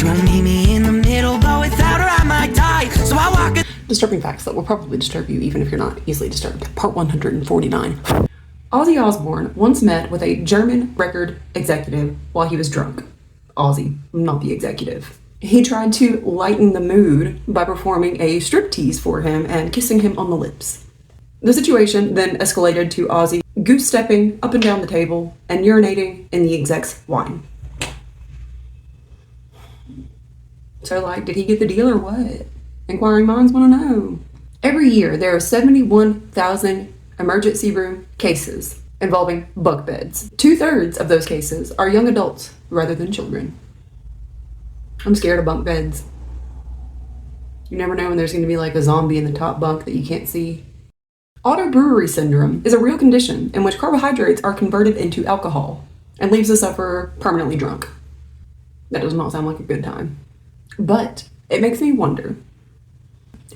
She won't meet me in the middle, but without her I might die. So I walk it. Disturbing facts that will probably disturb you even if you're not easily disturbed. Part 149. Ozzy Osbourne once met with a German record executive while he was drunk. Ozzy, not the executive. He tried to lighten the mood by performing a striptease for him and kissing him on the lips. The situation then escalated to Ozzy goose-stepping up and down the table and urinating in the exec's wine. So, like, did he get the deal or what? Inquiring minds want to know. Every year, there are 71,000 emergency room cases involving bunk beds. 2/3 of those cases are young adults rather than children. I'm scared of bunk beds. You never know when there's going to be like a zombie in the top bunk that you can't see. Autobrewery syndrome is a real condition in which carbohydrates are converted into alcohol and leaves the sufferer permanently drunk. That does not sound like a good time. But it makes me wonder,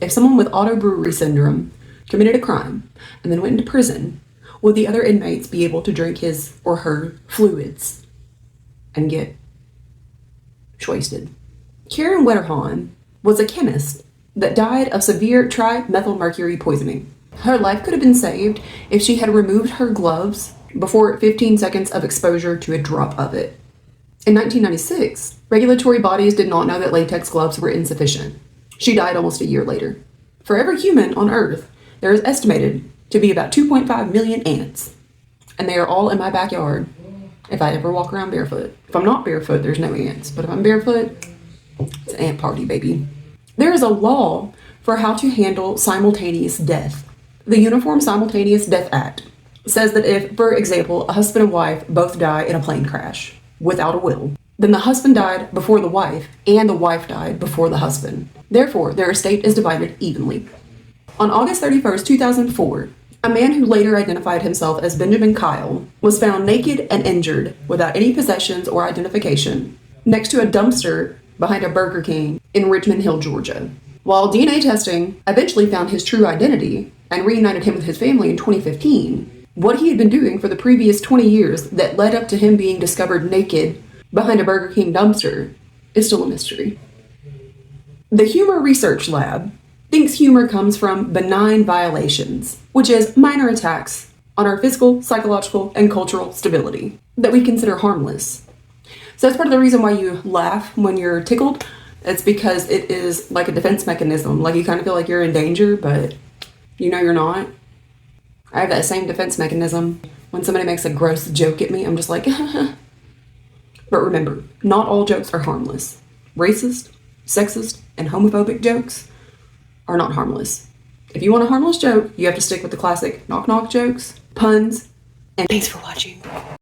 if someone with autobrewery syndrome committed a crime and then went into prison, would the other inmates be able to drink his or her fluids and get wasted? Karen Wetterhahn was a chemist that died of severe trimethylmercury poisoning. Her life could have been saved if she had removed her gloves before 15 seconds of exposure to a drop of it. In 1996, regulatory bodies did not know that latex gloves were insufficient. She died almost a year later. For every human on Earth, there is estimated to be about 2.5 million ants, and they are all in my backyard if I ever walk around barefoot. If I'm not barefoot, there's no ants, but if I'm barefoot, it's an ant party, baby. There is a law for how to handle simultaneous death. The Uniform Simultaneous Death Act says that if, for example, a husband and wife both die in a plane crash without a will, then the husband died before the wife and the wife died before the husband. Therefore, their estate is divided evenly. On August 31st, 2004, a man who later identified himself as Benjamin Kyle was found naked and injured without any possessions or identification next to a dumpster behind a Burger King in Richmond Hill, Georgia. While DNA testing eventually found his true identity and reunited him with his family in 2015, what he had been doing for the previous 20 years that led up to him being discovered naked behind a Burger King dumpster is still a mystery. The Humor Research Lab thinks humor comes from benign violations, which is minor attacks on our physical, psychological, and cultural stability that we consider harmless. So that's part of the reason why you laugh when you're tickled. It's because it is like a defense mechanism. Like you kind of feel like you're in danger, but you know you're not. I have that same defense mechanism. When somebody makes a gross joke at me, I'm just like, But remember, not all jokes are harmless. Racist, sexist, and homophobic jokes are not harmless. If you want a harmless joke, you have to stick with the classic knock-knock jokes, puns, and thanks for watching.